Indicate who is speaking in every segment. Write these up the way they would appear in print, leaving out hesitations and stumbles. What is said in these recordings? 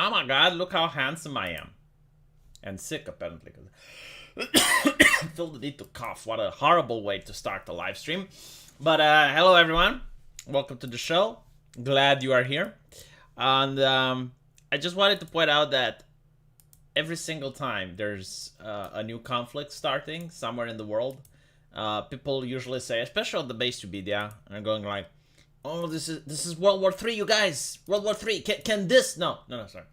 Speaker 1: Oh my god, look how handsome I am. And sick, apparently. Feel the need to cough. What a horrible way to start the live stream. But hello, everyone. Welcome to the show. Glad you are here. And I just wanted to point out that every single time there's a new conflict starting somewhere in the world, people usually say, especially on the mainstream media, and they're going like, "Oh, this is World War III, you guys. World War III. Can this? No, sorry.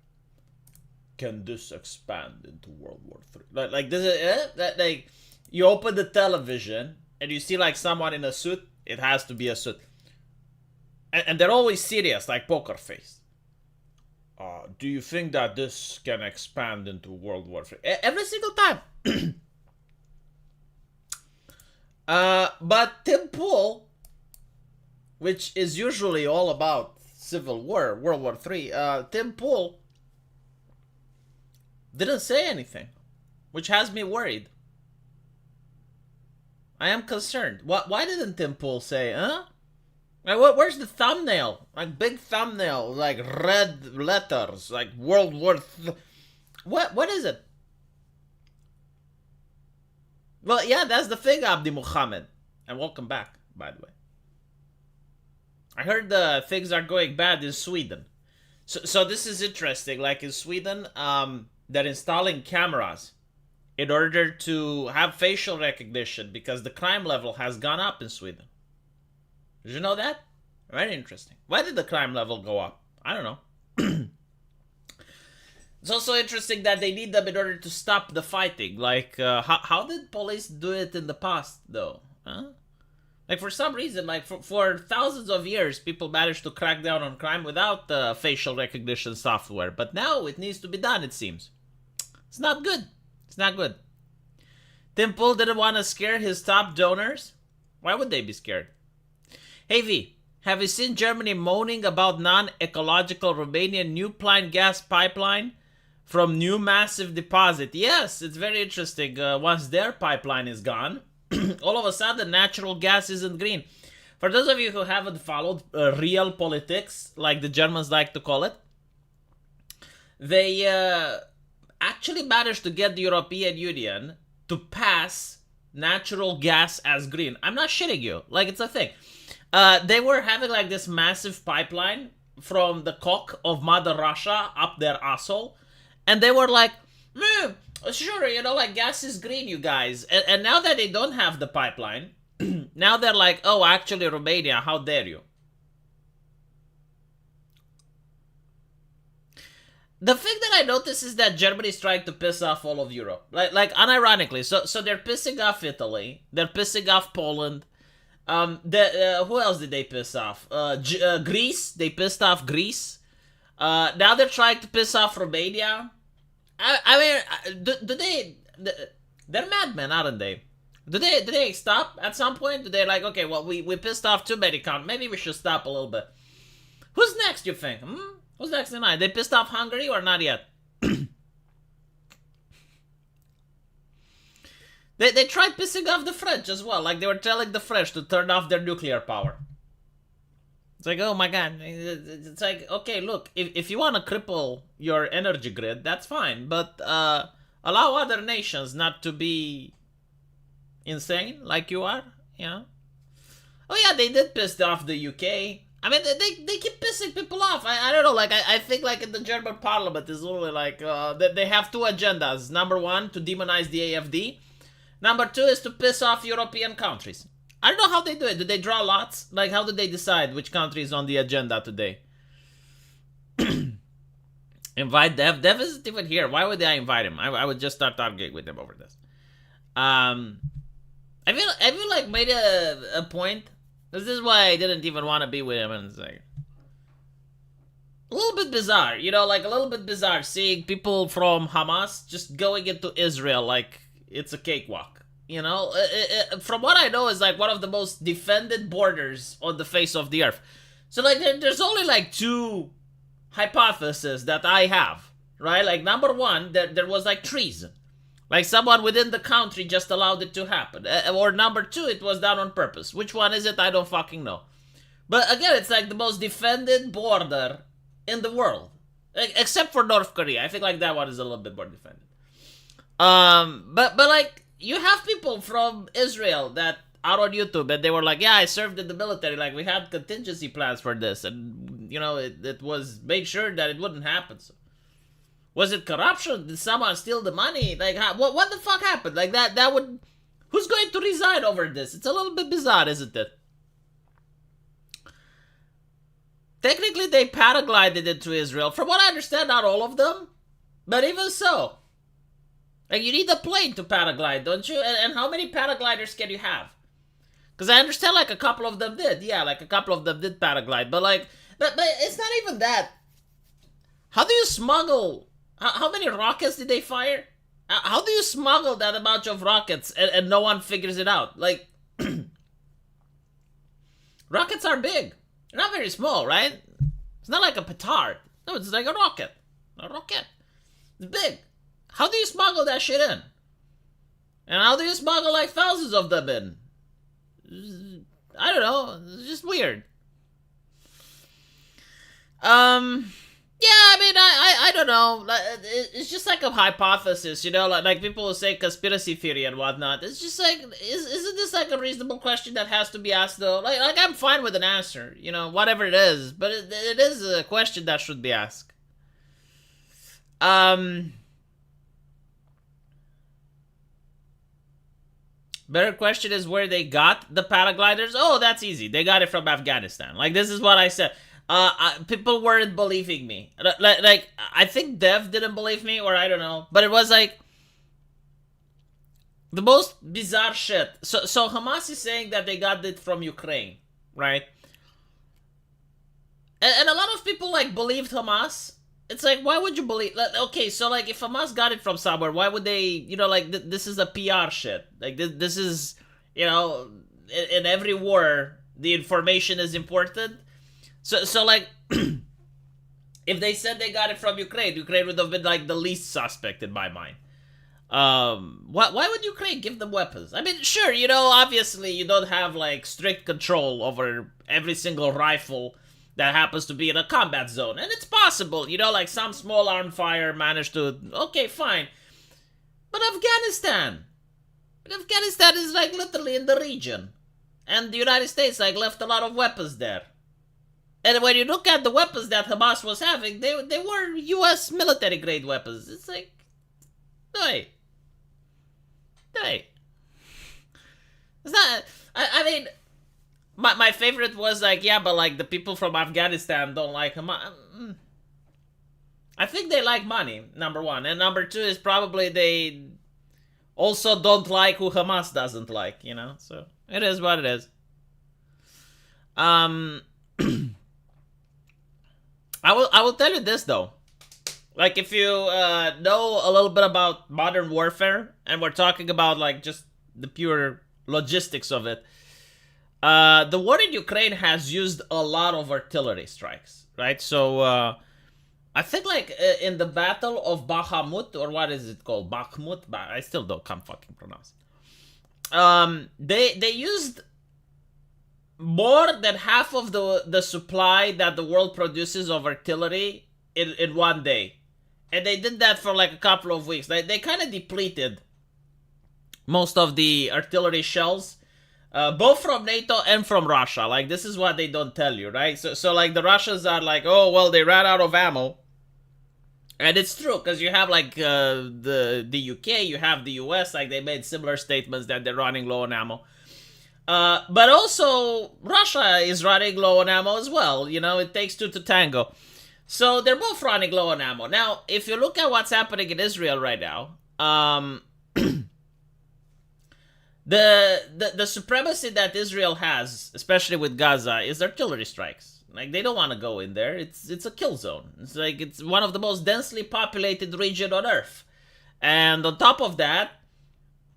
Speaker 1: Can this expand into World War III? Like this is like you open the television and you see like someone in a suit. It has to be a suit, and they're always serious, like poker face. Do you think that this can expand into World War III? Every single time. But Tim Pool, which is usually all about civil war, World War III, Tim Pool didn't say anything, which has me worried. I am concerned. Why didn't Tim Pool say, huh? Like, where's the thumbnail? Like, big thumbnail, like red letters, like World War What is it? Well, yeah, that's the thing, Abdi Muhammad. And welcome back, by the way. I heard things are going bad in Sweden. So this is interesting. Like in Sweden, they're installing cameras in order to have facial recognition because the crime level has gone up in Sweden. Did you know that? Very interesting. Why did the crime level go up? I don't know. It's also interesting that they need them in order to stop the fighting. Like, how did police do it in the past, though? Huh? Like, for some reason, like, for thousands of years, people managed to crack down on crime without facial recognition software. But now it needs to be done, it seems. It's not good. It's not good. Tim Pool didn't want to scare his top donors? Why would they be scared? Hey V, have you seen Germany moaning about non-ecological Romanian new gas pipeline from new massive deposit? Yes, it's very interesting. Once their pipeline is gone, all of a sudden natural gas isn't green. For those of you who haven't followed real politics, like the Germans like to call it, they actually managed to get the European Union to pass natural gas as green. I'm not shitting you. Like, it's a thing. They were having like this massive pipeline from the cock of Mother Russia up their asshole. And they were like, sure, you know, like gas is green, you guys. And now that they don't have the pipeline, now they're like, oh, actually, Romania, how dare you? The thing that I notice is that Germany is trying to piss off all of Europe. Like unironically. So they're pissing off Italy. They're pissing off Poland. Who else did they piss off? Greece. They pissed off Greece. Now they're trying to piss off Romania. I mean, do they? They're madmen, aren't they? Do they stop at some point? Do they like, okay, well, we pissed off too many countries. Maybe we should stop a little bit. Who's next, you think? Who's next in line? They pissed off Hungary or not yet? They tried pissing off the French as well. Like, they were telling the French to turn off their nuclear power. It's like, oh my god. It's like, okay, look, if you want to cripple your energy grid, that's fine. But allow other nations not to be insane like you are, you know? Oh yeah, they did piss off the UK. I mean, they keep pissing people off. I don't know, like, I think, like, in the German parliament is literally, like, they have two agendas. Number one, to demonize the AFD. Number two is to piss off European countries. I don't know how they do it. Do they draw lots? Like, how do they decide which country is on the agenda today? Invite Dev. Dev isn't even here. Why would I invite him? I would just start arguing with him over this. I feel like made a point. This is why I didn't even want to be with him. And it's like a little bit bizarre, you know, like a little bit bizarre seeing people from Hamas just going into Israel like it's a cakewalk. You know, from what I know, is like one of the most defended borders on the face of the earth. So like, there's only like two hypotheses that I have, right? Like, number one, there was like treason. Like, someone within the country just allowed it to happen. Or number two, it was done on purpose. Which one is it? I don't fucking know. But again, it's like the most defended border in the world. except for North Korea. I think like that one is a little bit more defended. But like you have people from Israel that out on YouTube and they were like, yeah, I served in the military. Like we had contingency plans for this, and you know it was made sure that it wouldn't happen. So, was it corruption? Did someone steal the money? Like what the fuck happened? Like that would. Who's going to resign over this? It's a little bit bizarre, isn't it? Technically, they paraglided into Israel. From what I understand, not all of them. But even so. Like, you need a plane to paraglide, don't you? And how many paragliders can you have? Because I understand, like, a couple of them did. Yeah, like, a couple of them did paraglide. But, like, but it's not even that. How do you smuggle... How many rockets did they fire? How do you smuggle that amount of rockets and no one figures it out? Like, rockets are big. They're not very small, right? It's not like a petard. No, it's like a rocket. A rocket. It's big. How do you smuggle that shit in? And how do you smuggle like thousands of them in? I don't know. It's just weird. Yeah, I mean, I don't know. It's just like a hypothesis, you know? Like people will say conspiracy theory and whatnot. It's just like, isn't this like a reasonable question that has to be asked, though? Like I'm fine with an answer, you know, whatever it is. But it is a question that should be asked. Better question is where they got the paragliders. Oh, that's easy. They got it from Afghanistan. Like, this is what I said. People weren't believing me. Like, I think Dev didn't believe me, or I don't know. But it was like the most bizarre shit. So Hamas is saying that they got it from Ukraine, right? And a lot of people like believed Hamas. It's like, why would you believe? Okay, so like if Hamas got it from somewhere, why would they? You know, like this is a PR shit. Like this is, you know, in every war, the information is important. So like, if they said they got it from Ukraine would have been like the least suspect in my mind. Why would Ukraine give them weapons? I mean, sure, you know, obviously you don't have like strict control over every single rifle that happens to be in a combat zone, and it's possible, you know, like some small arm fire managed to. Okay, fine, but Afghanistan is like literally in the region, and the United States like left a lot of weapons there. And when you look at the weapons that Hamas was having, they were U.S. military-grade weapons. It's like, hey. It's not, I mean, my favorite was like, yeah, but like the people from Afghanistan don't like Hamas. I think they like money, number one. And number two is probably they also don't like who Hamas doesn't like, you know? So, it is what it is. I will tell you this though, like if you know a little bit about modern warfare, and we're talking about like just the pure logistics of it, the war in Ukraine has used a lot of artillery strikes, right? So I think like in the Battle of Bakhmut, or what is it called, Bakhmut? I still can't fucking pronounce it. They used more than half of the supply that the world produces of artillery in one day. And they did that for like a couple of weeks. They kind of depleted most of the artillery shells, both from NATO and from Russia. Like, this is what they don't tell you, right? So like the Russians are like, oh, well, they ran out of ammo. And it's true, because you have like the UK, you have the US, like they made similar statements that they're running low on ammo. But also, Russia is running low on ammo as well. You know, it takes two to tango. So they're both running low on ammo. Now, if you look at what's happening in Israel right now, the supremacy that Israel has, especially with Gaza, is artillery strikes. Like, they don't want to go in there. It's a kill zone. It's like, it's one of the most densely populated region on Earth. And on top of that,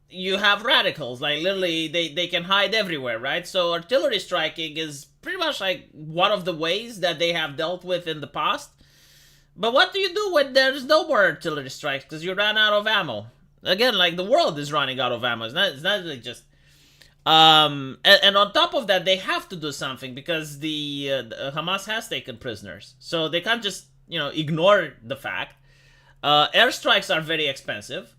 Speaker 1: you have radicals. Like, literally, they can hide everywhere, right? So artillery striking is pretty much like one of the ways that they have dealt with in the past. But what do you do when there's no more artillery strikes? Because you ran out of ammo. Again, like, the world is running out of ammo. It's not like just... and on top of that, they have to do something because the Hamas has taken prisoners. So they can't just, ignore the fact. Airstrikes are very expensive.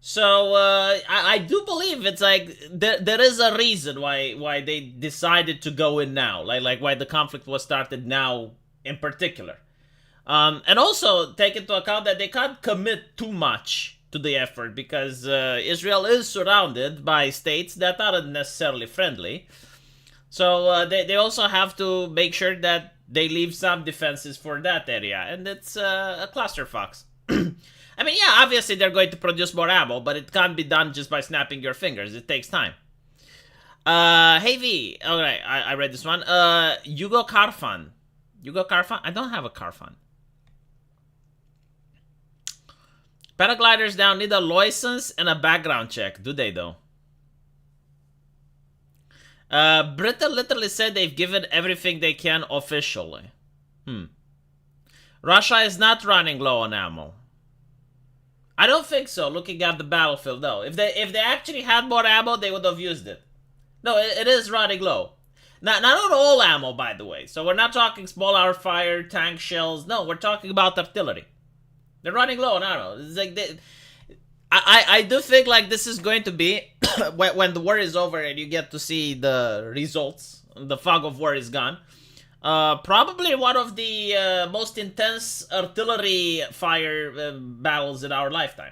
Speaker 1: So I do believe it's like there is a reason why they decided to go in now, like why the conflict was started now in particular. And also take into account that they can't commit too much to the effort because Israel is surrounded by states that aren't necessarily friendly. So they also have to make sure that they leave some defenses for that area, and it's a clusterfuck. I mean, yeah, obviously they're going to produce more ammo, but it can't be done just by snapping your fingers. It takes time. Hey V. Alright, I read this one. Yugo Karfan. Yugo Karfan? I don't have a Karfan. Paragliders now need a license and a background check. Do they, though? Britain literally said they've given everything they can officially. Russia is not running low on ammo. I don't think so, looking at the battlefield, no. If they actually had more ammo, they would have used it. No, it is running low. Not on all ammo, by the way. So we're not talking small hour fire, tank shells. No, we're talking about artillery. They're running low on ammo. It's like I do think like this is going to be when the war is over and you get to see the results. The fog of war is gone. Probably one of the most intense artillery fire battles in our lifetime.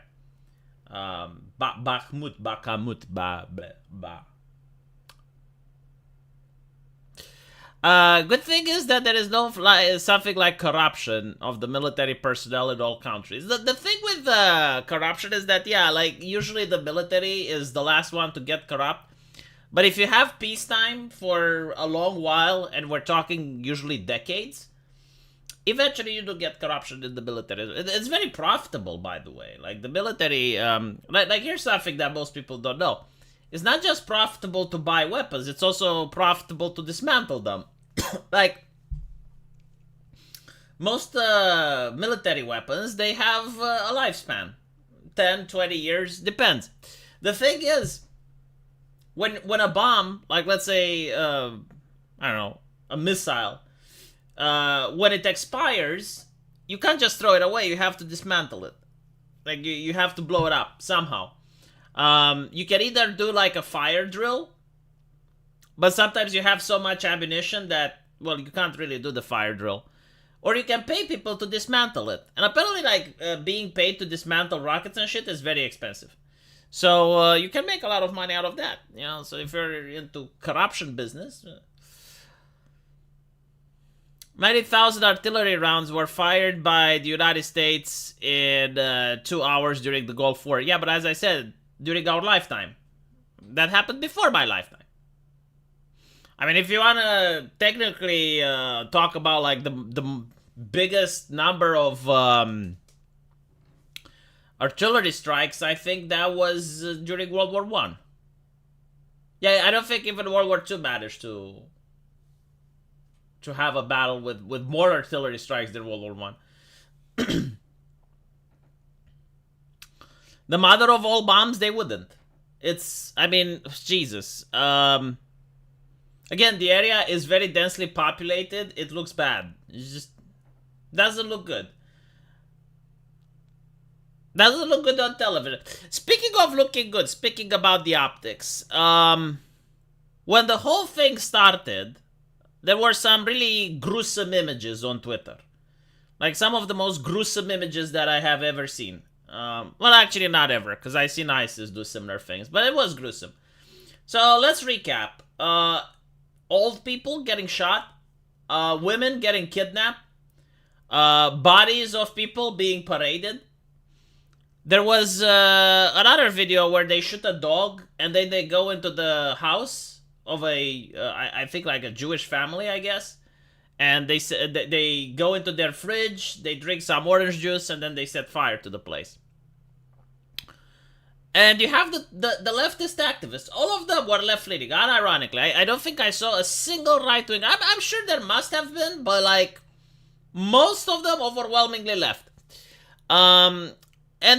Speaker 1: Bakhmut. Good thing is that there is no something like corruption of the military personnel in all countries. The thing with corruption is that, yeah, like usually the military is the last one to get corrupt. But if you have peacetime for a long while, and we're talking usually decades, eventually you do get corruption in the military. It's very profitable, by the way. Like the military, like here's something that most people don't know. It's not just profitable to buy weapons, it's also profitable to dismantle them. Like, most military weapons, they have a lifespan. 10, 20 years, depends. The thing is, when a bomb, like let's say, I don't know, a missile, when it expires, you can't just throw it away, you have to dismantle it. Like, you have to blow it up, somehow. You can either do like a fire drill, but sometimes you have so much ammunition that, well, you can't really do the fire drill. Or you can pay people to dismantle it. And apparently, like, being paid to dismantle rockets and shit is very expensive. So, you can make a lot of money out of that, you know, so if you're into corruption business. 90,000 artillery rounds were fired by the United States in 2 hours during the Gulf War. Yeah, but as I said, during our lifetime. That happened before my lifetime. I mean, if you want to technically talk about, like, the biggest number of artillery strikes, I think that was during World War I. Yeah, I don't think even World War II matters to have a battle with more artillery strikes than World War I. The mother of all bombs, they wouldn't. It's, I mean, Jesus. Again, the area is very densely populated. It looks bad. It just doesn't look good. Doesn't look good on television. Speaking of looking good, speaking about the optics, when the whole thing started, there were some really gruesome images on Twitter. Like some of the most gruesome images that I have ever seen. Well, actually not ever, because I seen ISIS do similar things, but it was gruesome. So let's recap. Old people getting shot, women getting kidnapped, bodies of people being paraded. There was another video where they shoot a dog and then they go into the house of I think like a Jewish family, I guess. And they go into their fridge, they drink some orange juice, and then they set fire to the place. And you have the leftist activists. All of them were left-leaning, unironically. I don't think I saw a single right-wing. I'm sure there must have been, but like, most of them overwhelmingly left. And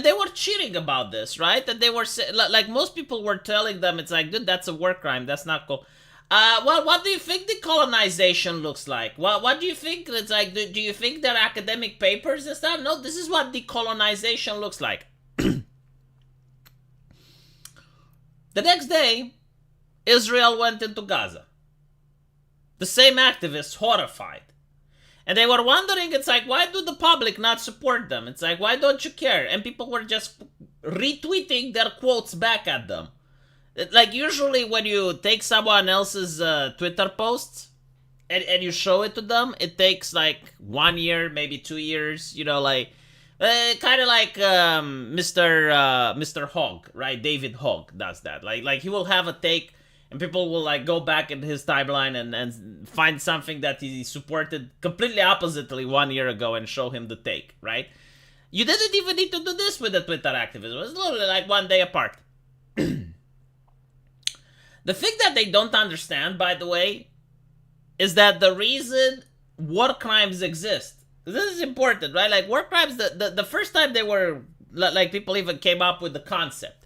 Speaker 1: they were cheering about this, right? And they were, like, most people were telling them, it's like, dude, that's a war crime, that's not cool. Well, what do you think decolonization looks like? What do you think it's like? Do you think they're academic papers and stuff? No, this is what decolonization looks like. The next day, Israel went into Gaza. The same activists, horrified. And they were wondering, it's like, why do the public not support them? It's like, why don't you care? And people were just retweeting their quotes back at them. Like, usually when you take someone else's Twitter posts and you show it to them, it takes like 1 year, maybe 2 years, you know, like, kind of like Mr. Hogg, right? David Hogg does that. Like he will have a take, and people will like go back in his timeline and find something that he supported completely oppositely 1 year ago and show him the take, right? You didn't even need to do this with the Twitter activism. It was literally like 1 day apart. The thing that they don't understand, by the way, is that the reason war crimes exist. This is important, right? Like war crimes, the first time they were, like people even came up with the concept.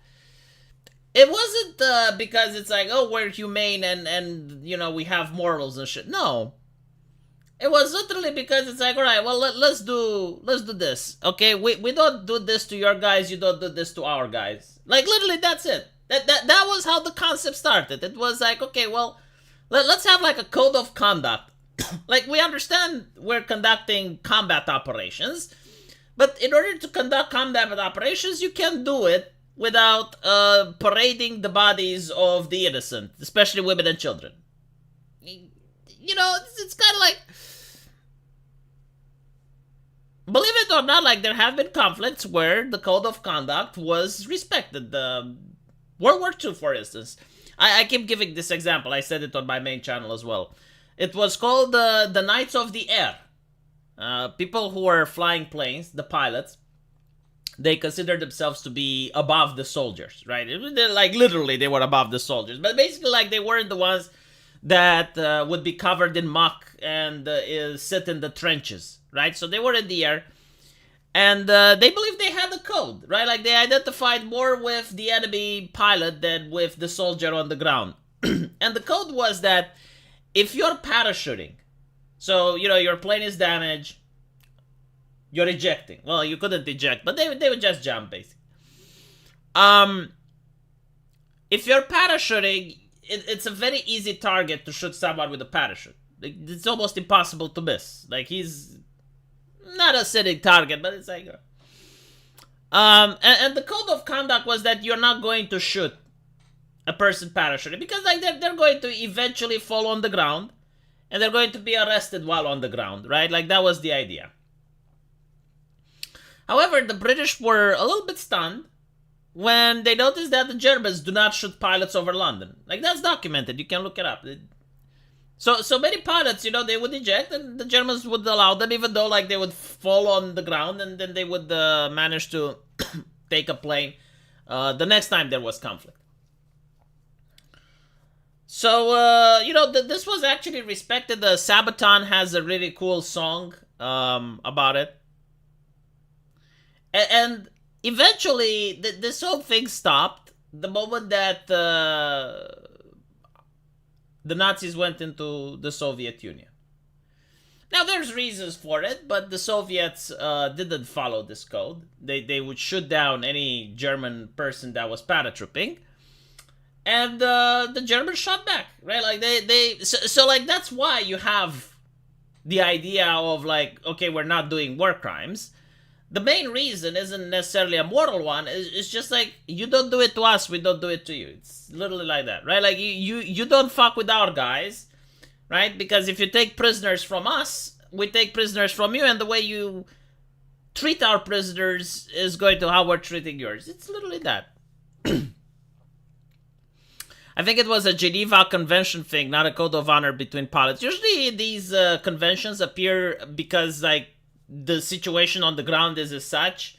Speaker 1: It wasn't because it's like, oh, we're humane and you know, we have morals and shit. No. It was literally because it's like, all right, well, let's do this. Okay, we don't do this to your guys, you don't do this to our guys. Like, literally, that's it. That was how the concept started. It was like, okay, well, let's have like a code of conduct. Like, we understand we're conducting combat operations, but in order to conduct combat operations, you can't do it without parading the bodies of the innocent, especially women and children. You know, it's kind of like, believe it or not, like there have been conflicts where the code of conduct was respected. World War II, for instance. I keep giving this example. I said it on my main channel as well. It was called the Knights of the Air. People who were flying planes, the pilots, they considered themselves to be above the soldiers, right? Like literally they were above the soldiers. But basically like they weren't the ones that would be covered in muck and sit in the trenches, right? So they were in the air. And they believed they had the code, right? Like they identified more with the enemy pilot than with the soldier on the ground. And the code was that if you're parachuting, so, you know, your plane is damaged, you're ejecting. Well, you couldn't eject, but they would just jump, basically. If you're parachuting, it's a very easy target to shoot someone with a parachute. Like, it's almost impossible to miss. Like, he's not a sitting target, but it's like... and the code of conduct was that you're not going to shoot a person parachuting, because like they're going to eventually fall on the ground, and they're going to be arrested while on the ground, right? Like, that was the idea. However, the British were a little bit stunned when they noticed that the Germans do not shoot pilots over London. Like, that's documented. You can look it up. So many pilots, you know, they would eject, and the Germans would allow them, even though, like, they would fall on the ground, and then they would manage to take a plane the next time there was conflict. So, you know, this was actually respected. Sabaton has a really cool song about it. And eventually, this whole thing stopped the moment that the Nazis went into the Soviet Union. Now, there's reasons for it, but the Soviets didn't follow this code. They would shoot down any German person that was paratrooping. And the Germans shot back, right? Like, so like, that's why you have the idea of, like, okay, we're not doing war crimes. The main reason isn't necessarily a moral one. It's just like, you don't do it to us, we don't do it to you. It's literally like that, right? Like, you don't fuck with our guys, right? Because if you take prisoners from us, we take prisoners from you, and the way you treat our prisoners is going to how we're treating yours. It's literally that. I think it was a Geneva Convention thing, not a code of honor between pilots. Usually these conventions appear because, like, the situation on the ground is as such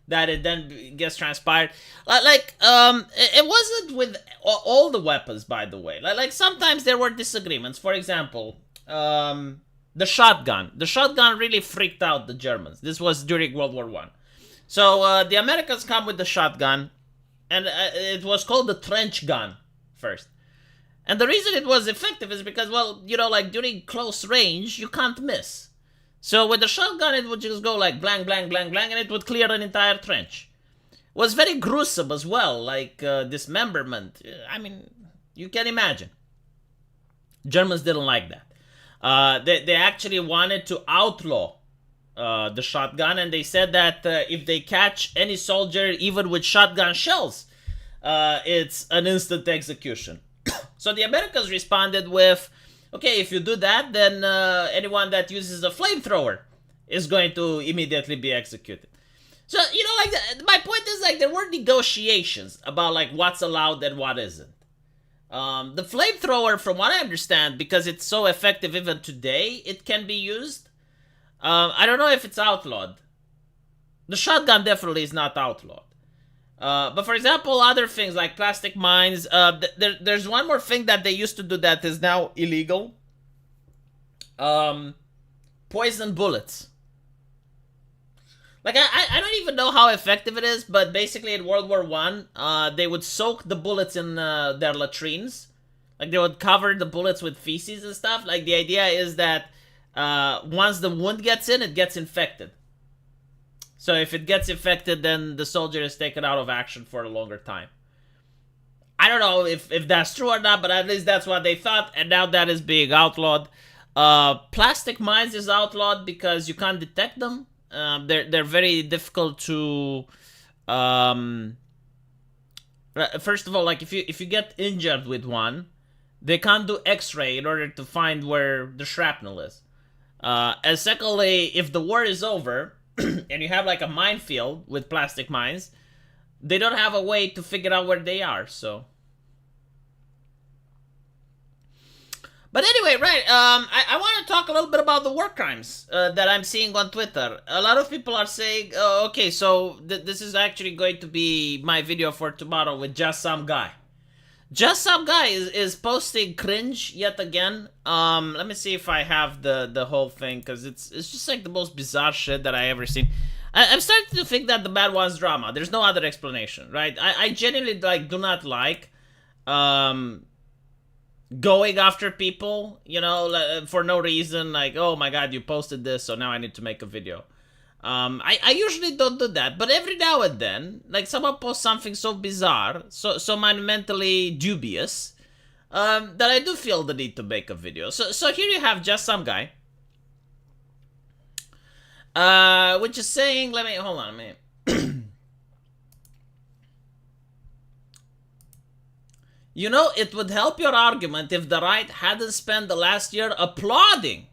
Speaker 1: that it then gets transpired. Like, it wasn't with all the weapons, by the way. Like sometimes there were disagreements. For example, the shotgun. The shotgun really freaked out the Germans. This was during World War I. So the Americans come with the shotgun, and it was called the trench gun first. And the reason it was effective is because, well, like during close range, you can't miss. So with the shotgun, it would just go like blank, blank, blank, blank, and it would clear an entire trench. It was very gruesome as well, like dismemberment. I mean, you can imagine. Germans didn't like that. They actually wanted to outlaw the shotgun, and they said that if they catch any soldier, even with shotgun shells, it's an instant execution. So the Americans responded with, okay, if you do that, then anyone that uses a flamethrower is going to immediately be executed. So, my point is, like, there were negotiations about, like, what's allowed and what isn't. The flamethrower, from what I understand, because it's so effective even today, it can be used. I don't know if it's outlawed. The shotgun definitely is not outlawed. But for example, other things like plastic mines, there's one more thing that they used to do that is now illegal. Poison bullets. Like, I don't even know how effective it is, but basically in World War I, they would soak the bullets in their latrines. Like, they would cover the bullets with feces and stuff. Like, the idea is that once the wound gets in, it gets infected. So if it gets infected, then the soldier is taken out of action for a longer time. I don't know if that's true or not, but at least that's what they thought, and now that is being outlawed. Plastic mines is outlawed because you can't detect them. They're very difficult to... first of all, like, if you get injured with one, they can't do X-ray in order to find where the shrapnel is. And secondly, if the war is over... and you have like a minefield with plastic mines, they don't have a way to figure out where they are, so. But anyway, right, I want to talk a little bit about the war crimes that I'm seeing on Twitter. A lot of people are saying, oh, okay, so this is actually going to be my video for tomorrow with just some guy. Just some guy is posting cringe yet again. Let me see if I have the whole thing, because it's just like the most bizarre shit that I ever seen. I'm starting to think that the man wants drama. There's no other explanation, right? I genuinely like do not like going after people, for no reason. Like, oh my god, you posted this, so now I need to make a video. I usually don't do that, but every now and then, like, someone posts something so bizarre, so monumentally dubious, that I do feel the need to make a video. So here you have just some guy, which is saying, hold on a minute. It would help your argument if the right hadn't spent the last year applauding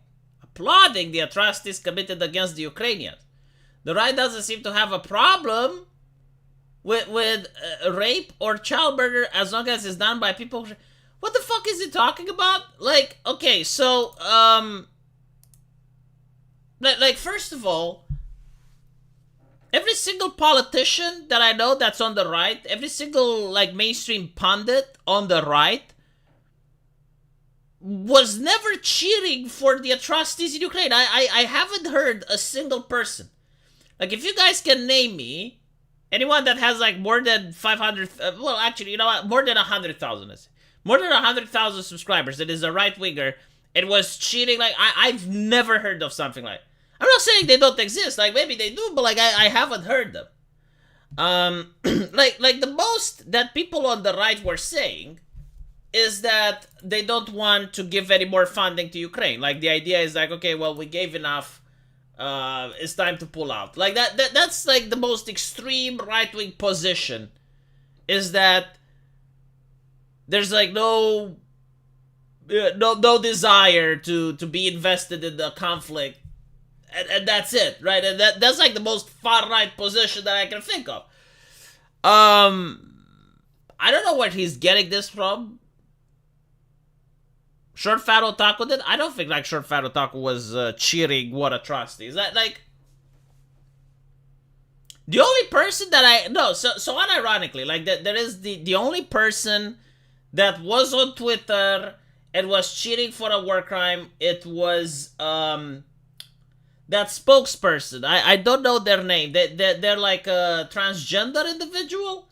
Speaker 1: the atrocities committed against the Ukrainians. The right doesn't seem to have a problem with rape or child murder as long as it's done by people. What the fuck is he talking about? Like, okay, so, like, first of all, every single politician that I know that's on the right, every single, like, mainstream pundit on the right was never cheering for the atrocities in Ukraine. I haven't heard a single person. Like, if you guys can name me anyone that has, like, more than 500... well, actually, you know what? More than 100,000. More than 100,000 subscribers that is a right-winger and was cheating. Like, I've never heard of something like... I'm not saying they don't exist. Like, maybe they do, but, like, I haven't heard them. Like, the most that people on the right were saying is that they don't want to give any more funding to Ukraine. Like, the idea is, like, okay, well, we gave enough... it's time to pull out. Like, that's like the most extreme right-wing position, is that there's like no desire to be invested in the conflict, and that's it, right? And that's like the most far-right position that I can think of. I don't know where he's getting this from. Short Fat Otaku did? I don't think, like, Short Fat Otaku was cheering what atrocities. Like, the only person that I... No, so unironically, like, there is the only person that was on Twitter and was cheering for a war crime. It was, that spokesperson. I don't know their name. They're like a transgender individual.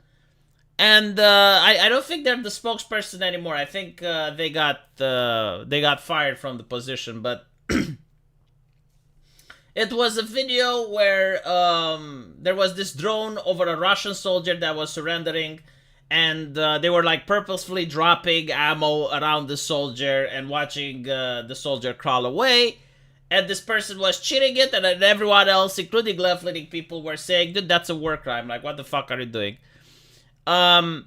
Speaker 1: And I don't think they're the spokesperson anymore. I think they got fired from the position. But it was a video where there was this drone over a Russian soldier that was surrendering, and they were like purposefully dropping ammo around the soldier and watching the soldier crawl away. And this person was cheating it, and then everyone else, including left-leaning people, were saying, "Dude, that's a war crime. Like, what the fuck are you doing?" But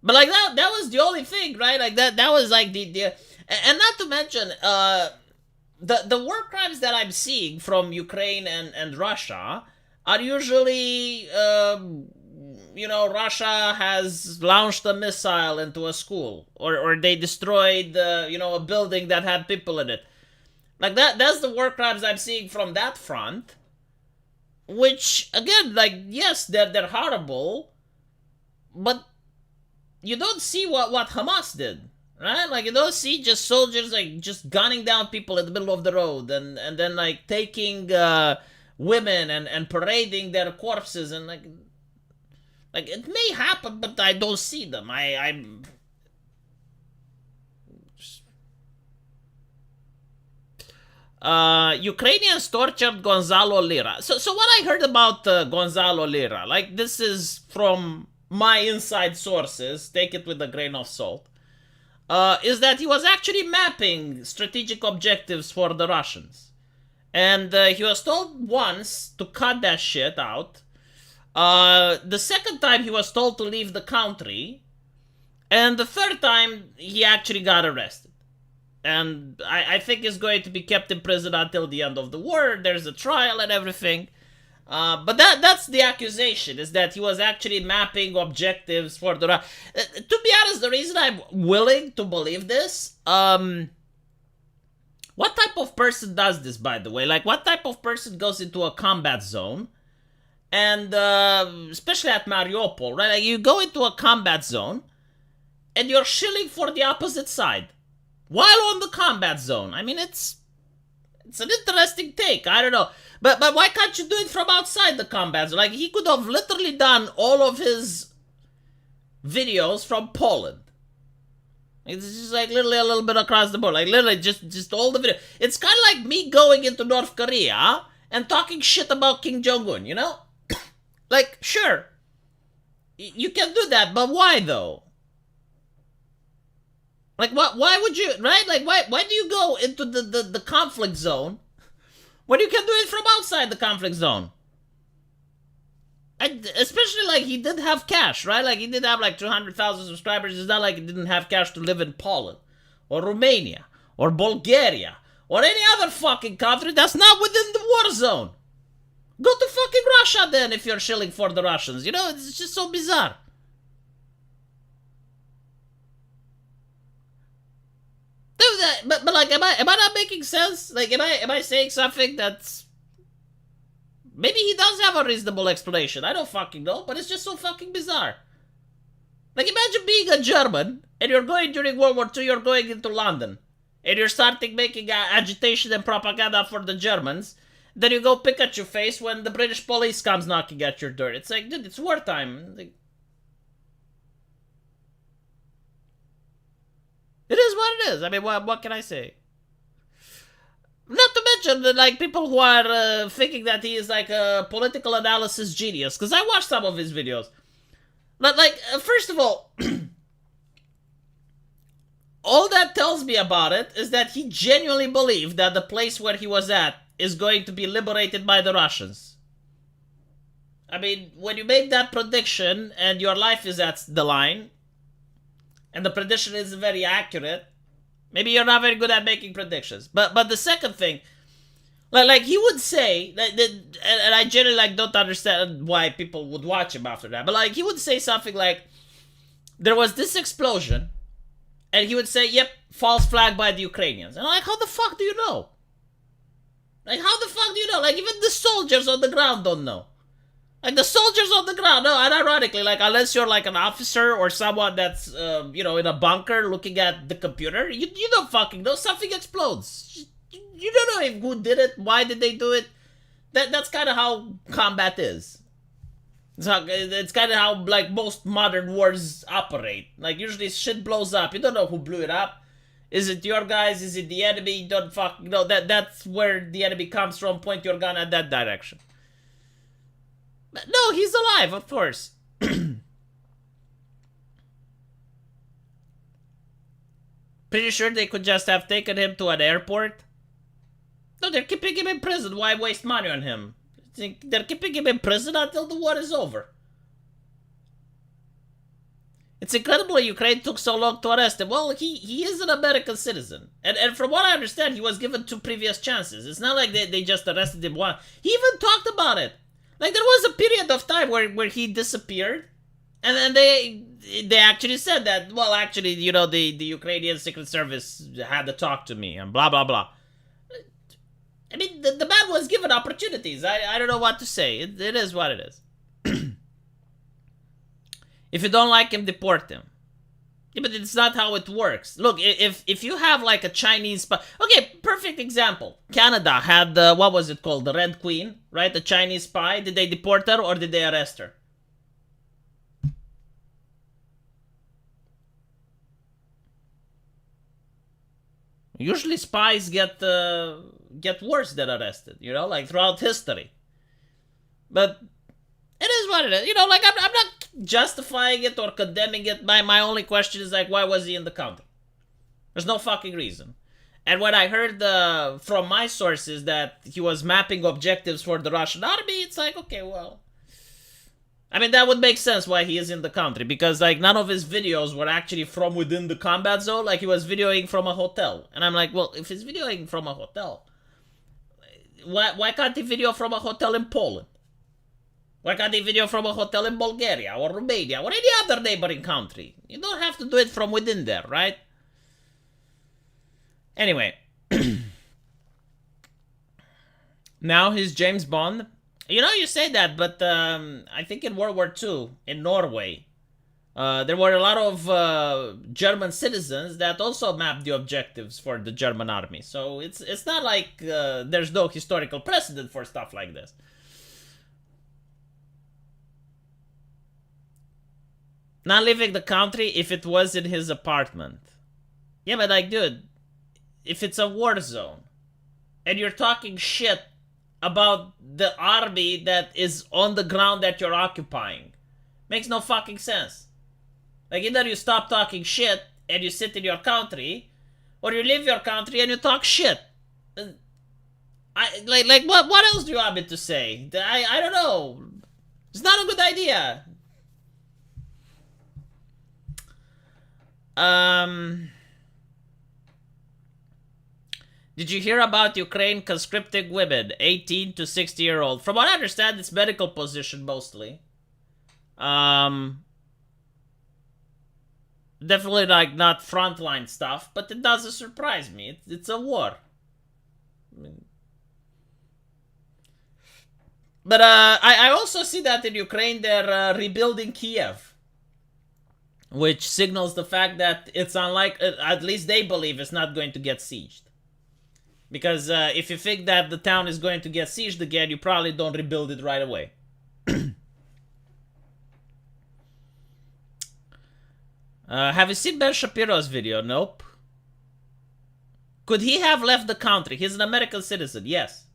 Speaker 1: like that was the only thing, right? Like that was like the and not to mention the war crimes that I'm seeing from Ukraine and Russia are usually Russia has launched a missile into a school, or they destroyed a building that had people in it. Like that's the war crimes I'm seeing from that front. Which again, like, yes, they're horrible, but you don't see what Hamas did, right? Like, you don't see just soldiers like just gunning down people in the middle of the road, and then like taking women and parading their corpses, and like it may happen, but I don't see them. I'm Ukrainians tortured Gonzalo Lira. So what I heard about Gonzalo Lira, like, this is from my inside sources, take it with a grain of salt, is that he was actually mapping strategic objectives for the Russians. And he was told once to cut that shit out. The second time he was told to leave the country. And the third time he actually got arrested. And I think he's going to be kept in prison until the end of the war. There's a trial and everything. But that's the accusation, is that he was actually mapping objectives for the... to be honest, the reason I'm willing to believe this... what type of person does this, by the way? Like, what type of person goes into a combat zone? And especially at Mariupol, right? Like, you go into a combat zone, and you're shilling for the opposite side. While on the combat zone. I mean, it's an interesting take. I don't know. But why can't you do it from outside the combat zone? Like, he could have literally done all of his videos from Poland. It's just like literally a little bit across the board. Like, literally just all the video. It's kind of like me going into North Korea and talking shit about Kim Jong-un, you know? Like, sure. You can do that, but why though? Like, why would you, right? Like, why do you go into the conflict zone when you can do it from outside the conflict zone? Especially, like, he did have cash, right? Like, he did have, like, 200,000 subscribers. It's not like he didn't have cash to live in Poland, or Romania, or Bulgaria, or any other fucking country that's not within the war zone. Go to fucking Russia, then, if you're shilling for the Russians. You know, it's just so bizarre. But like, am I not making sense? Like, am I saying something that's... Maybe he does have a reasonable explanation. I don't fucking know, but it's just so fucking bizarre. Like, imagine being a German, and you're going during World War II, you're going into London, and you're starting making agitation and propaganda for the Germans, then you go Pikachu face when the British police comes knocking at your door. It's like, dude, it's wartime. Like, it is what it is. I mean, what can I say? Not to mention, like, people who are thinking that he is, like, a political analysis genius. Because I watched some of his videos. But, like, first of all that tells me about it is that he genuinely believed that the place where he was at is going to be liberated by the Russians. I mean, when you make that prediction and your life is at the line... and the prediction is very accurate, maybe you're not very good at making predictions. But the second thing, like he would say, and I generally like don't understand why people would watch him after that, but like he would say something like, there was this explosion, and he would say, yep, false flag by the Ukrainians. And I'm like, how the fuck do you know? Like, how the fuck do you know? Like, even the soldiers on the ground don't know. Like, the soldiers on the ground, no, and ironically, like, unless you're, like, an officer or someone that's, in a bunker looking at the computer, you don't fucking know. Something explodes. You don't know who did it, why did they do it. That's kind of how combat is. It's kind of how like most modern wars operate. Like usually shit blows up. You don't know who blew it up. Is it your guys? Is it the enemy? You don't fucking know. That's where the enemy comes from. Point your gun at that direction. But no, he's alive, of course. Pretty sure they could just have taken him to an airport. No, they're keeping him in prison. Why waste money on him? They're keeping him in prison until the war is over. It's incredible Ukraine took so long to arrest him. Well, he is an American citizen. And from what I understand, he was given 2 previous chances. It's not like they just arrested him once. He even talked about it. Like, there was a period of time where he disappeared. And then they actually said that, well, actually, you know, the Ukrainian Secret Service had to talk to me and blah, blah, blah. I mean, the man was given opportunities. I don't know what to say. It is what it is. If you don't like him, deport him. Yeah, but it's not how it works. Look, if you have like a Chinese spy... Okay, perfect example. Canada had, what was it called? The Red Queen, right? The Chinese spy. Did they deport her or did they arrest her? Usually spies get worse than arrested, you know, like throughout history. But it is what it is. You know, like, I'm not justifying it or condemning it. My only question is, like, why was he in the country? There's no fucking reason. And when I heard from my sources that he was mapping objectives for the Russian army, it's like, okay, well... I mean, that would make sense why he is in the country. Because, like, none of his videos were actually from within the combat zone. Like, he was videoing from a hotel. And I'm like, well, if he's videoing from a hotel... Why can't he video from a hotel in Poland? Why can't he video from a hotel in Bulgaria or Romania or any other neighboring country? You don't have to do it from within there, right? Anyway. Now he's James Bond. You know, you say that, but I think in World War II, in Norway, there were a lot of German citizens that also mapped the objectives for the German army. So it's not like there's no historical precedent for stuff like this. Not leaving the country if it was in his apartment. Yeah, but like, dude, if it's a war zone, and you're talking shit about the army that is on the ground that you're occupying, makes no fucking sense. Like, either you stop talking shit and you sit in your country, or you leave your country and you talk shit. What else do you want me to say? I don't know. It's not a good idea. Did you hear about Ukraine conscripting women, 18 to 60-year-old? From what I understand, it's medical position mostly. Definitely, like, not frontline stuff, but it doesn't surprise me. It's a war. I mean, but I also see that in Ukraine they're rebuilding Kiev, which signals the fact that it's unlikely, at least they believe, it's not going to get sieged. Because if you think that the town is going to get sieged again, you probably don't rebuild it right away. Have you seen Ben Shapiro's video? Nope. Could he have left the country? He's an American citizen, yes.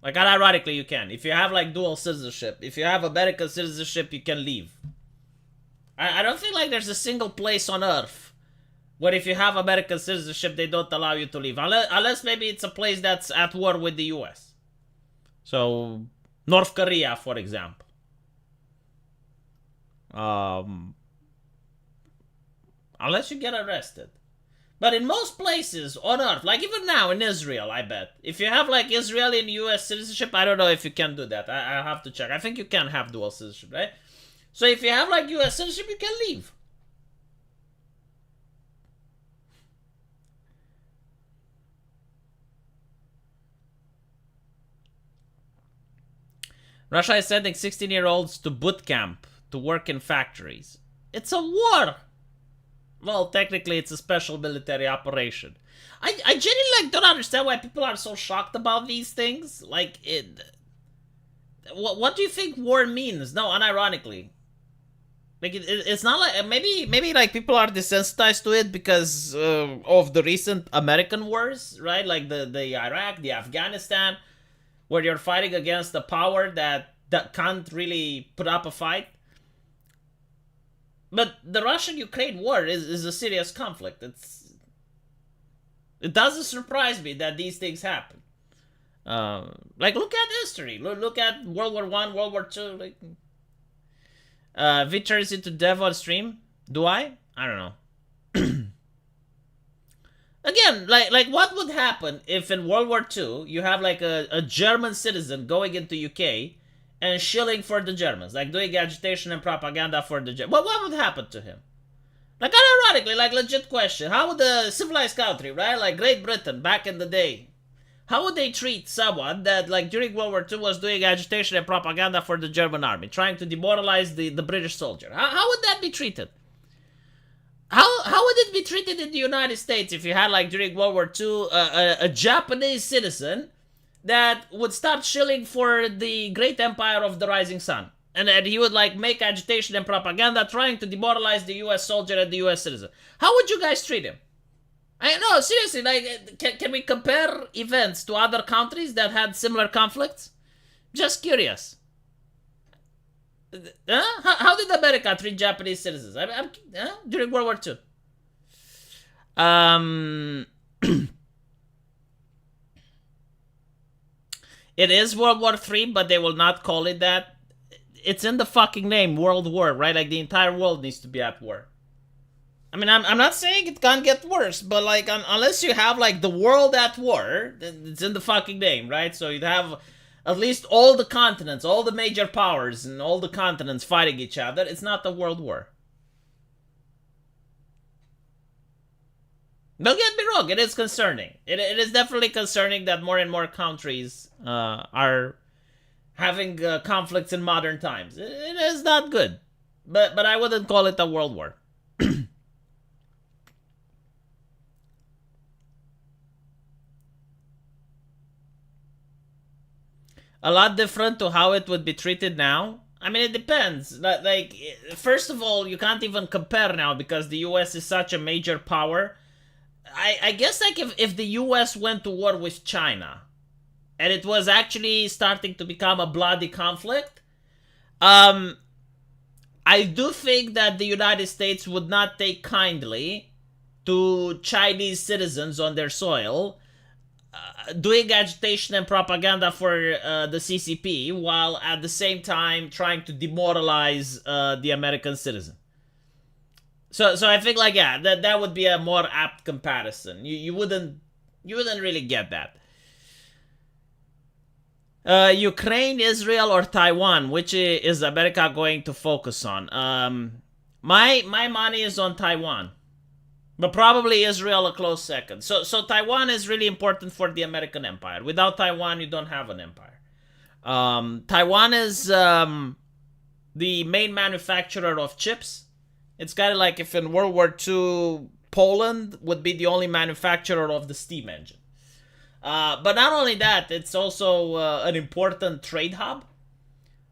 Speaker 1: Like, ironically, you can. If you have, like, dual citizenship. If you have American citizenship, you can leave. I don't feel like there's a single place on Earth where if you have American citizenship, they don't allow you to leave. Unless maybe it's a place that's at war with the US. So, North Korea, for example. Unless you get arrested. But in most places on Earth, like even now in Israel, I bet. If you have like Israeli and US citizenship, I don't know if you can do that. I have to check. I think you can have dual citizenship, right? So if you have like US citizenship, you can leave. Russia is sending 16-year-olds to boot camp to work in factories. It's a war! Well, technically, it's a special military operation. I genuinely don't understand why people are so shocked about these things. Like, what do you think war means? No, unironically. Like it's not like maybe like people are desensitized to it because of the recent American wars, right? Like the Iraq, the Afghanistan, where you're fighting against a power that can't really put up a fight. But the Russian-Ukraine war is a serious conflict. It doesn't surprise me that these things happen. Like look at history. Look at World War One, World War Two. Like, Victor is into dev on stream. Do I? I don't know. Again, like what would happen if in World War II you have like a German citizen going into UK and shilling for the Germans, like doing agitation and propaganda for the Germans? What would happen to him? Like unironically, like legit question. How would a civilized country, right, like Great Britain back in the day, how would they treat someone that, like, during World War II was doing agitation and propaganda for the German army, trying to demoralize the British soldier? How would that be treated? How would it be treated in the United States if you had, like, during World War II, a Japanese citizen that would start shilling for the great empire of the rising sun? And then he would, like, make agitation and propaganda trying to demoralize the US soldier and the US citizen. How would you guys treat him? I know, seriously, like, can we compare events to other countries that had similar conflicts? Just curious. How did America treat Japanese citizens during World War II? It is World War III, but they will not call it that. It's in the fucking name, World War, right? Like, the entire world needs to be at war. I mean, I'm not saying it can't get worse, but, like, unless you have, like, the world at war, it's in the fucking name, right? So you'd have at least all the continents, all the major powers, and all the continents fighting each other. It's not a world war. Don't get me wrong, it is concerning. It is definitely concerning that more and more countries are having conflicts in modern times. It is not good. But I wouldn't call it a world war. A lot different to how it would be treated now. I mean, it depends. Like, first of all, you can't even compare now because the US is such a major power. I guess, like, if the US went to war with China and it was actually starting to become a bloody conflict, I do think that the United States would not take kindly to Chinese citizens on their soil doing agitation and propaganda for the CCP while at the same time trying to demoralize the American citizen. So I think, like, yeah, that would be a more apt comparison. You wouldn't really get that. Ukraine, Israel, or Taiwan, which is America going to focus on? My money is on Taiwan. But probably Israel a close second. So Taiwan is really important for the American empire. Without Taiwan, you don't have an empire. Taiwan is the main manufacturer of chips. It's kind of like if in World War II, Poland would be the only manufacturer of the steam engine. But not only that, it's also an important trade hub.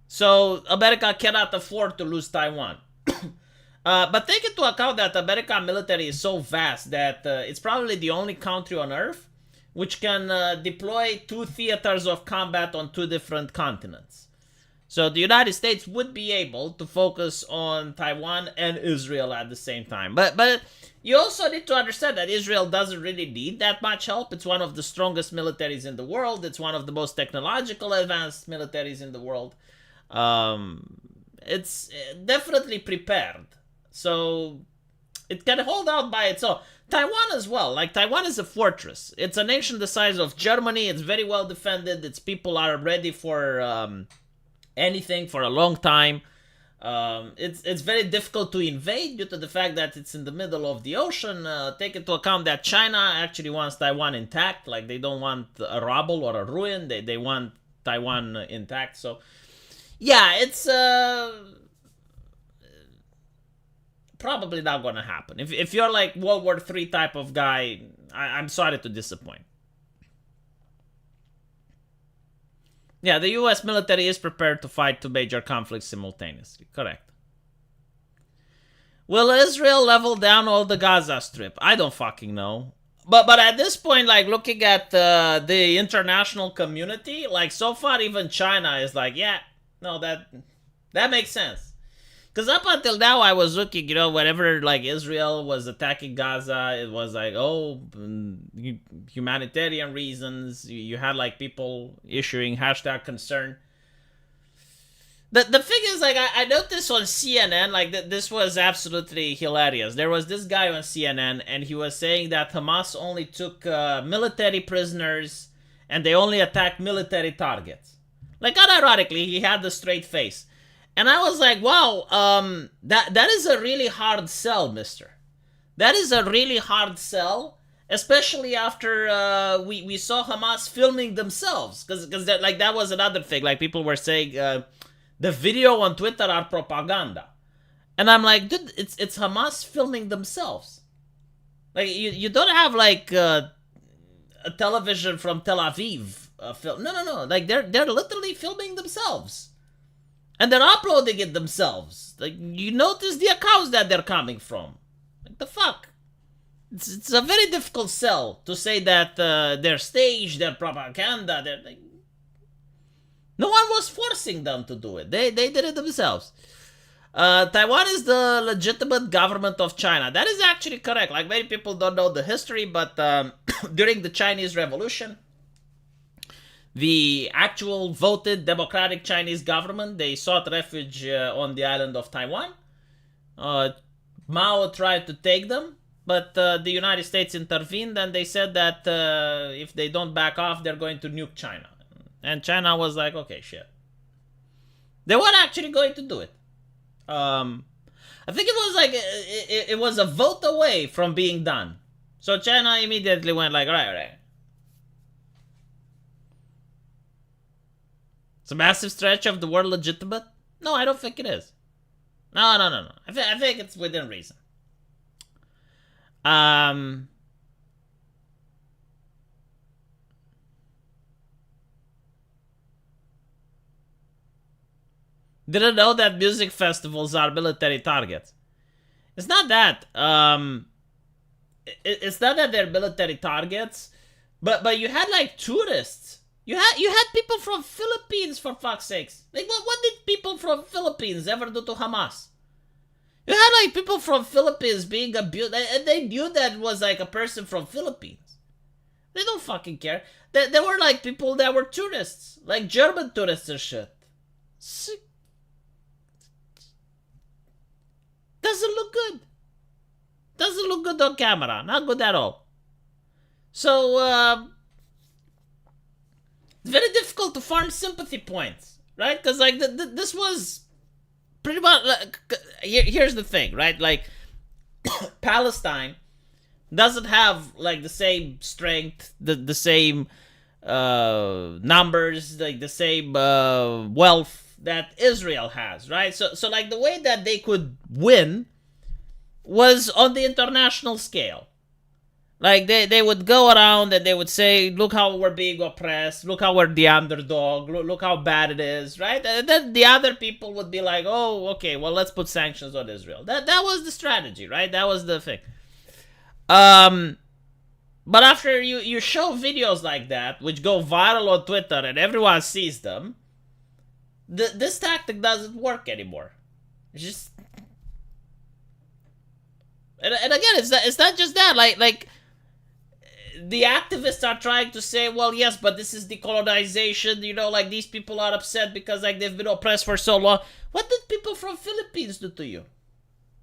Speaker 1: So America cannot afford to lose Taiwan. But take into account that American military is so vast that it's probably the only country on Earth which can deploy 2 theaters of combat on 2 different continents. So the United States would be able to focus on Taiwan and Israel at the same time. But you also need to understand that Israel doesn't really need that much help. It's one of the strongest militaries in the world. It's one of the most technological advanced militaries in the world. It's definitely prepared. So it can hold out by its own. Taiwan as well. Like, Taiwan is a fortress. It's a nation the size of Germany. It's very well defended. Its people are ready for anything for a long time. It's very difficult to invade due to the fact that it's in the middle of the ocean. Take into account that China actually wants Taiwan intact. Like, they don't want a rubble or a ruin. They want Taiwan intact. So, yeah, it's probably not going to happen. If you're like World War III type of guy, I'm sorry to disappoint. Yeah, the US military is prepared to fight two major conflicts simultaneously. Correct. Will Israel level down all the Gaza Strip? I don't fucking know. But at this point, like, looking at the international community, like, so far even China is like, yeah, no, that makes sense. Because up until now, I was looking, whenever, like, Israel was attacking Gaza, it was like, oh, humanitarian reasons. You had, like, people issuing #concern. The thing is, like, I noticed on CNN, like, this was absolutely hilarious. There was this guy on CNN, and he was saying that Hamas only took military prisoners, and they only attacked military targets. Like, unironically, he had the straight face. And I was like, wow, that is a really hard sell, mister. That is a really hard sell, especially after we saw Hamas filming themselves. Because that was another thing. Like, people were saying the video on Twitter are propaganda. And I'm like, dude, it's Hamas filming themselves. Like, you don't have, like, a television from Tel Aviv film. No. Like, they're literally filming themselves. And they're uploading it themselves. Like, you notice the accounts that they're coming from. Like, the fuck? It's a very difficult sell to say that they're staged, they're propaganda, they're like... No one was forcing them to do it. They did it themselves. Taiwan is the legitimate government of China. That is actually correct. Like, many people don't know the history, but during the Chinese Revolution, the actual voted democratic Chinese government, they sought refuge on the island of Taiwan. Mao tried to take them, but the United States intervened, and they said that if they don't back off, they're going to nuke China. And China was like, okay, shit. They weren't actually going to do it. I think it was like, it was a vote away from being done. So China immediately went like, all right. It's a massive stretch of the word legitimate? No, I don't think it is. No. I think it's within reason. Didn't know that music festivals are military targets. It's not that. It's not that they're military targets, but you had, like, tourists. You had people from Philippines, for fuck's sakes. Like, what did people from Philippines ever do to Hamas? You had, like, people from Philippines being abused, and they knew that was, like, a person from Philippines. They don't fucking care. There were, like, people that were tourists, like German tourists and shit. Doesn't look good. Doesn't look good on camera. Not good at all. So, it's very difficult to farm sympathy points, right? Because, like, this was pretty much... Like, here's the thing, right? Like, Palestine doesn't have, like, the same strength, the same numbers, like, the same wealth that Israel has, right? So, like, the way that they could win was on the international scale. Like, they would go around and they would say, look how we're being oppressed, look how we're the underdog, look how bad it is, right? And then the other people would be like, oh, okay, well, let's put sanctions on Israel. That was the strategy, right? That was the thing. But after you show videos like that, which go viral on Twitter and everyone sees them, this tactic doesn't work anymore. It's just... And again, it's not just that, like the activists are trying to say, well, yes, but this is decolonization, like, these people are upset because, like, they've been oppressed for so long. What did people from Philippines do to you?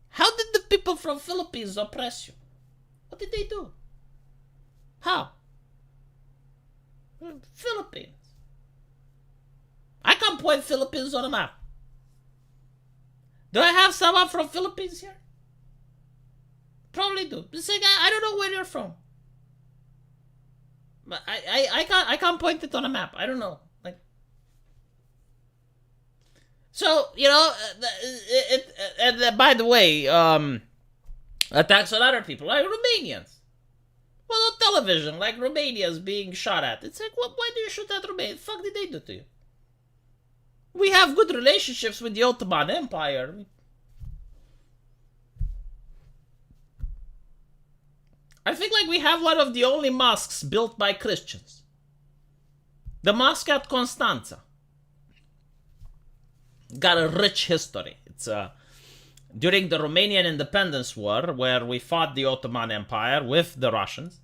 Speaker 1: How did the people from Philippines oppress you? What did they do? How? Philippines. I can't point Philippines on a map. Do I have someone from Philippines here? Probably do. It's like, I don't know where you're from. But I can't point it on a map. I don't know. Like, so, and by the way, attacks on other people, like Romanians. Well, on television, like, Romanians being shot at. It's like, why do you shoot at Romania? What the fuck did they do to you? We have good relationships with the Ottoman Empire. I think like we have one of the only mosques built by Christians. The mosque at Constanza. Got a rich history. It's during the Romanian Independence War, where we fought the Ottoman Empire with the Russians.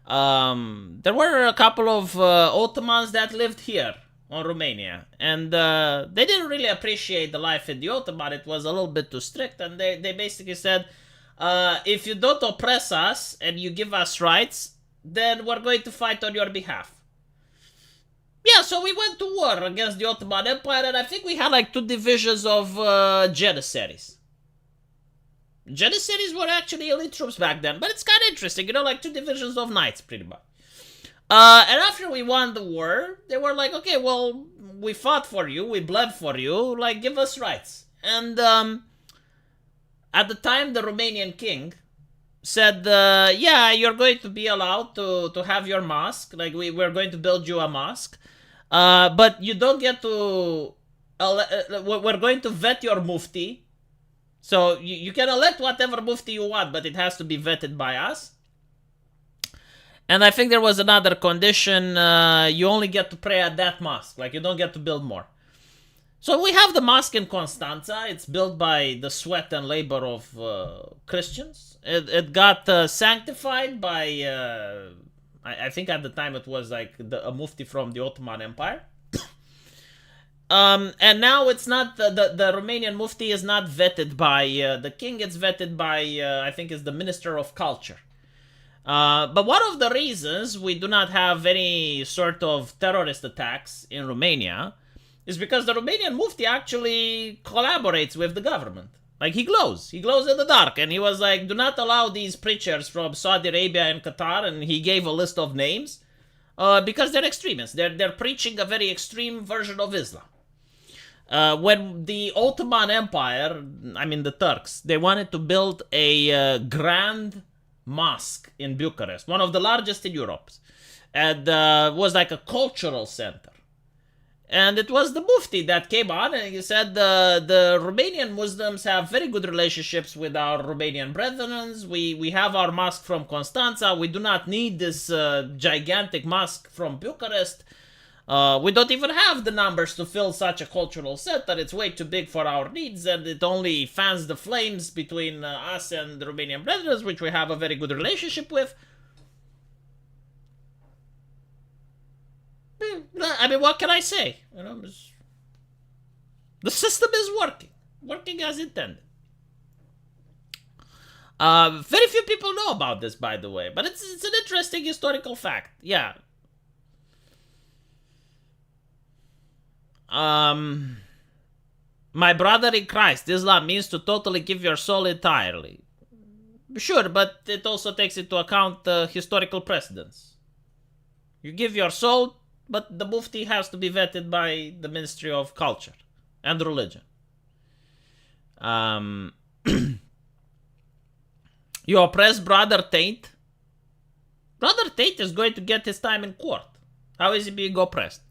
Speaker 1: There were a couple of Ottomans that lived here on Romania, and they didn't really appreciate the life in the Ottoman. It was a little bit too strict, and they basically said, if you don't oppress us and you give us rights, then we're going to fight on your behalf. Yeah, so we went to war against the Ottoman Empire, and I think we had like 2 divisions of Janissaries. Janissaries were actually elite troops back then, but it's kind of interesting, you know, like 2 divisions of knights, pretty much. And after we won the war, they were like, okay, well, we fought for you, we bled for you, like, give us rights. And at the time, the Romanian king said, yeah, you're going to be allowed to have your mosque, like, we're going to build you a mosque, but you don't get to, we're going to vet your mufti, so you can elect whatever mufti you want, but it has to be vetted by us. And I think there was another condition, you only get to pray at that mosque, like you don't get to build more. So we have the mosque in Constanza. It's built by the sweat and labor of Christians. It got sanctified by, I think at the time it was like a mufti from the Ottoman Empire. And now it's not, the Romanian mufti is not vetted by the king, it's vetted by, I think it's the Minister of Culture. But one of the reasons we do not have any sort of terrorist attacks in Romania is because the Romanian mufti actually collaborates with the government. Like, he glows in the dark, and he was like, do not allow these preachers from Saudi Arabia and Qatar, and he gave a list of names, because they're extremists. They're preaching a very extreme version of Islam. When the Ottoman Empire, I mean the Turks, they wanted to build a grand mosque in Bucharest, one of the largest in Europe, and was like a cultural center. And it was the mufti that came on and he said the Romanian Muslims have very good relationships with our Romanian brethren. We have our mosque from Constanza. We do not need this gigantic mosque from Bucharest. We don't even have the numbers to fill such a cultural center. It's way too big for our needs, and it only fans the flames between us and the Romanian brethren, which we have a very good relationship with. I mean, what can I say? You know, the system is working as intended. Very few people know about this, by the way, but it's an interesting historical fact. Yeah. My brother in Christ, Islam means to totally give your soul entirely. Sure, but it also takes into account historical precedents. You give your soul, but the mufti has to be vetted by the Ministry of Culture and Religion. You oppress Brother Tate. Brother Tate is going to get his time in court. How is he being oppressed?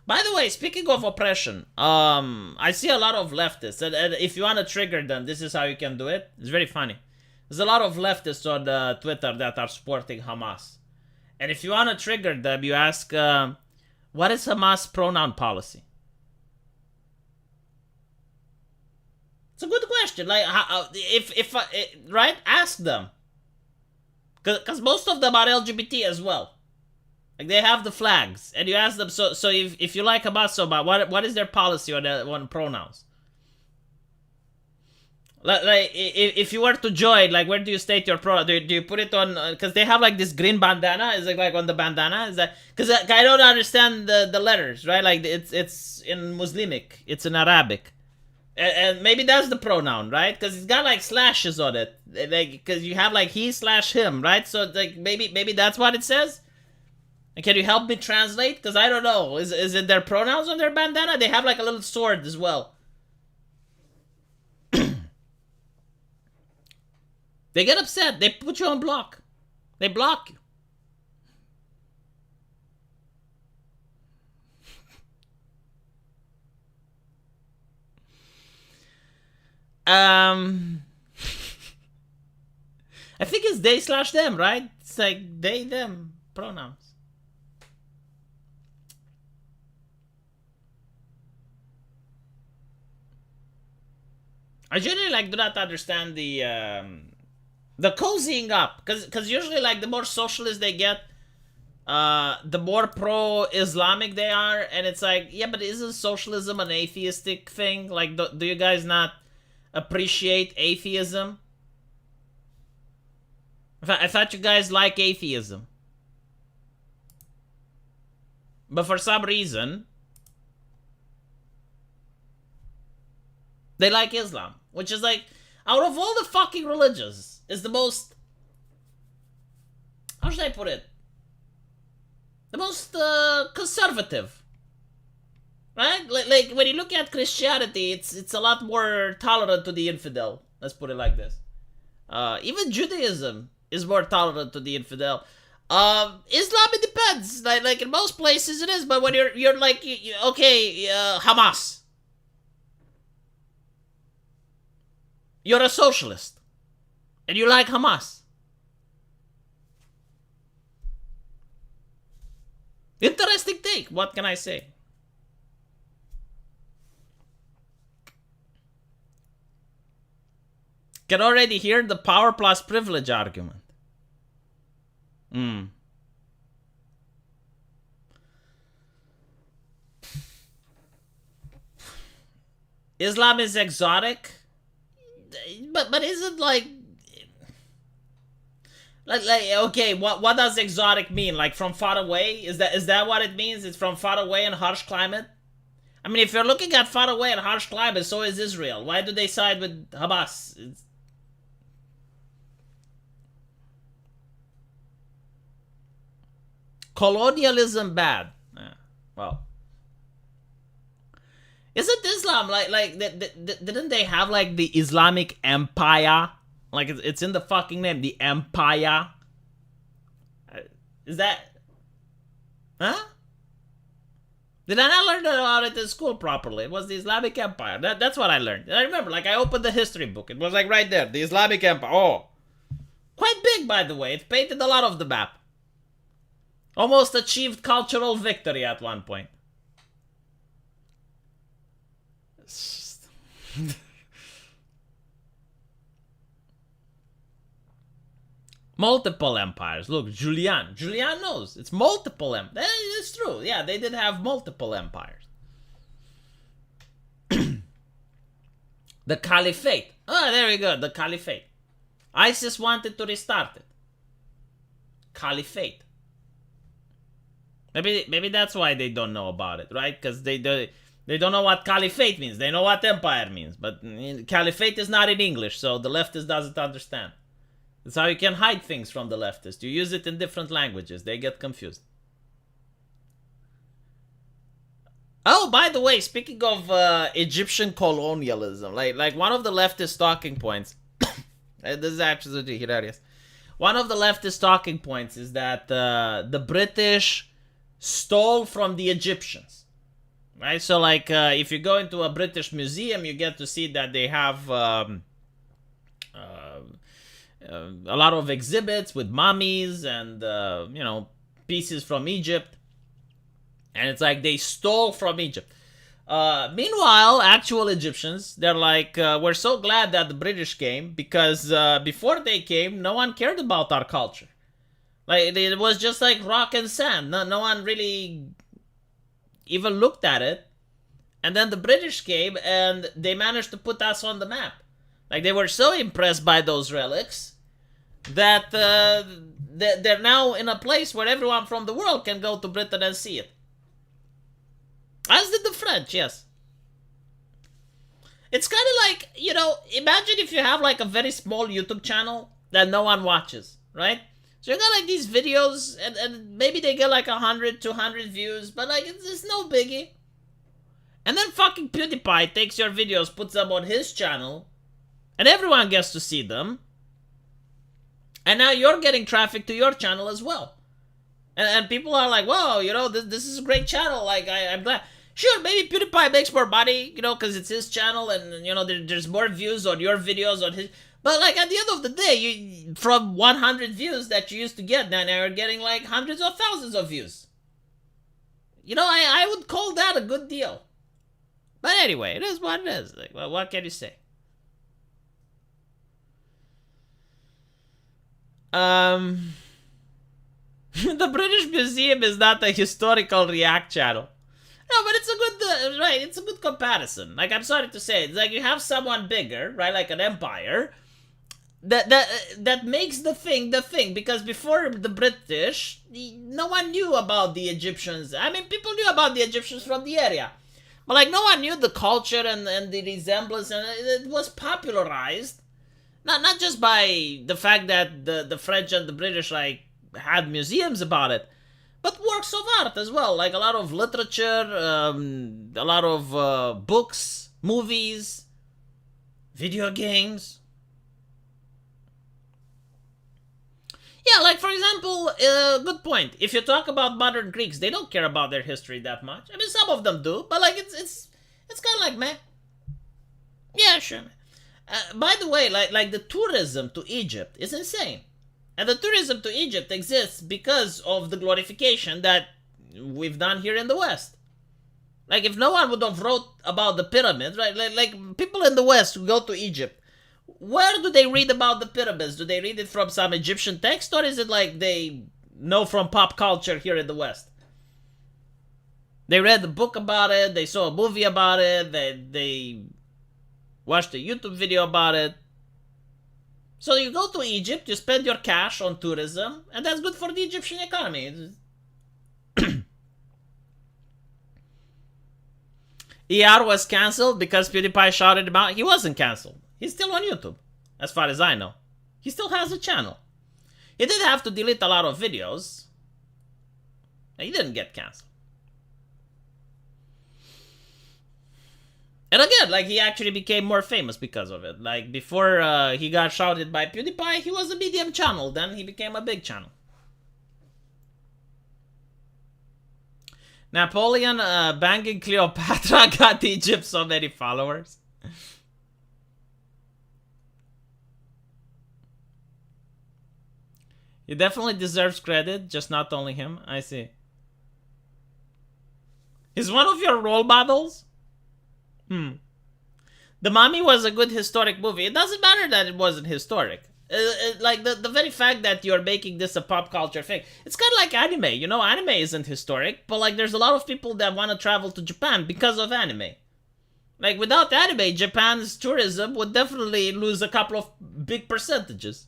Speaker 1: By the way, speaking of oppression, I see a lot of leftists, and if you want to trigger them, this is how you can do it. It's very funny. There's a lot of leftists on Twitter that are supporting Hamas. And if you want to trigger them, you ask, what is Hamas pronoun policy? It's a good question. Like, right? Ask them. Because most of them are LGBT as well. Like, they have the flags. And you ask them, so if you like Hamas so much, what is their policy on pronouns? Like, if you were to join, like, where do you state your pronoun? Do you put it on, because they have like this green bandana, is it like on the bandana? Is that, because I don't understand the letters, right? Like, it's in Muslimic, it's in Arabic. And maybe that's the pronoun, right? Because it's got like slashes on it. Like, because you have like he/him, right? So like maybe that's what it says? And can you help me translate? Because I don't know. Is it their pronouns on their bandana? They have like a little sword as well. They get upset. They put you on block. They block you. I think it's they/them, right? It's like they, them pronouns. I generally like do not understand the cozying up, because usually like the more socialist they get, the more pro-Islamic they are, and it's like, yeah, but isn't socialism an atheistic thing? Like, do you guys not appreciate atheism? I thought you guys like atheism. But for some reason, they like Islam. Which is like, out of all the fucking religions, is the most... How should I put it? The most conservative. Right? Like when you look at Christianity, it's a lot more tolerant to the infidel. Let's put it like this. Even Judaism is more tolerant to the infidel. Islam, it depends. Like in most places it is, but when you're like, okay, Hamas. You're a socialist. And you like Hamas. Interesting take. What can I say? Can already hear the power plus privilege argument. Islam is exotic, but isn't like okay, what does exotic mean? Like from far away? Is that what it means? It's from far away and harsh climate? I mean, if you're looking at far away and harsh climate, so is Israel. Why do they side with Hamas? Colonialism bad. Well, isn't Islam like didn't they have like the Islamic Empire? Like it's in the fucking name, the Empire. Is that? Huh? Did I not learn about it in school properly? It was the Islamic Empire. That's what I learned. And I remember, like I opened the history book. It was like right there, the Islamic Empire. Oh, quite big by the way. It painted a lot of the map. Almost achieved cultural victory at one point. Multiple empires. Look, Julian knows. It's multiple empires. It's true. Yeah, they did have multiple empires. The Caliphate. Oh, there we go. The Caliphate. ISIS wanted to restart it. Caliphate. Maybe that's why they don't know about it, right? Because they don't know what caliphate means. They know what empire means, but caliphate is not in English, so the leftist doesn't understand. That's how you can hide things from the leftist. You use it in different languages. They get confused. Oh, by the way, speaking of Egyptian colonialism, like one of the leftist talking points, this is absolutely hilarious. One of the leftist talking points is that the British stole from the Egyptians, right? So like if you go into a British museum, you get to see that they have a lot of exhibits with mummies and pieces from Egypt, and it's like they stole from Egypt. Meanwhile, actual Egyptians, they're like, we're so glad that the British came, because before they came, no one cared about our culture. Like, it was just like rock and sand. No one really even looked at it. And then the British came and they managed to put us on the map. Like, they were so impressed by those relics that they're now in a place where everyone from the world can go to Britain and see it. As did the French, yes. It's kind of like, imagine if you have like a very small YouTube channel that no one watches, right? So you got like these videos, and maybe they get like 100, 200 views, but like it's no biggie. And then fucking PewDiePie takes your videos, puts them on his channel, and everyone gets to see them. And now you're getting traffic to your channel as well. And people are like, whoa, this is a great channel, like I'm glad. Sure, maybe PewDiePie makes more money, you know, because it's his channel, and you know there's more views on your videos on his. But like at the end of the day, you from 100 views that you used to get, now you're getting like hundreds of thousands of views. You know, I would call that a good deal. But anyway, it is what it is. Like, well, what can you say? The British Museum is not a historical React channel. No, but it's a good, right, it's a good comparison. Like, I'm sorry to say, it's like you have someone bigger, right, like an empire, that makes the thing, because before the British, no one knew about the Egyptians. I mean, people knew about the Egyptians from the area, but like no one knew the culture and the resemblance, and it was popularized, not just by the fact that the French and the British, like, had museums about it, but works of art as well, like a lot of literature, a lot of books, movies, video games. Yeah, like for example, good point. If you talk about modern Greeks, they don't care about their history that much. I mean, some of them do, but like it's kind of like meh. Yeah, sure. By the way, like the tourism to Egypt is insane, and the tourism to Egypt exists because of the glorification that we've done here in the West. Like if no one would have wrote about the pyramids, right? Like people in the West who go to Egypt. Where do they read about the pyramids? Do they read it from some Egyptian text, or is it like they know from pop culture here in the West? They read the book about it, they saw a movie about it, they watched a YouTube video about it. So you go to Egypt, you spend your cash on tourism, and that's good for the Egyptian economy. ER was cancelled because PewDiePie shouted him out. He wasn't cancelled. He's still on YouTube, as far as I know. He still has a channel. He did have to delete a lot of videos. He didn't get cancelled. And again, like, he actually became more famous because of it. Like, before he got shouted by PewDiePie, he was a medium channel. Then he became a big channel. Napoleon banging Cleopatra got Egypt so many followers. He definitely deserves credit, just not only him. I see. He's one of your role models? The Mummy was a good historic movie. It doesn't matter that it wasn't historic. Like, the very fact that you're making this a pop culture thing. It's kind of like anime, you know? Anime isn't historic, but, like, there's a lot of people that want to travel to Japan because of anime. Like, without anime, Japan's tourism would definitely lose a couple of big percentages.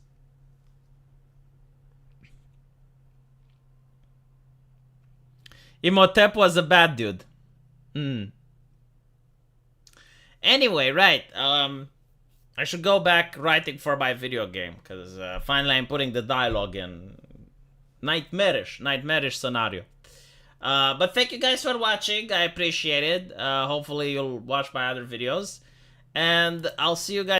Speaker 1: Imhotep was a bad dude. Anyway, right. I should go back writing for my video game, because finally I'm putting the dialogue in. Nightmarish scenario. But thank you guys for watching. I appreciate it. Hopefully you'll watch my other videos. And I'll see you guys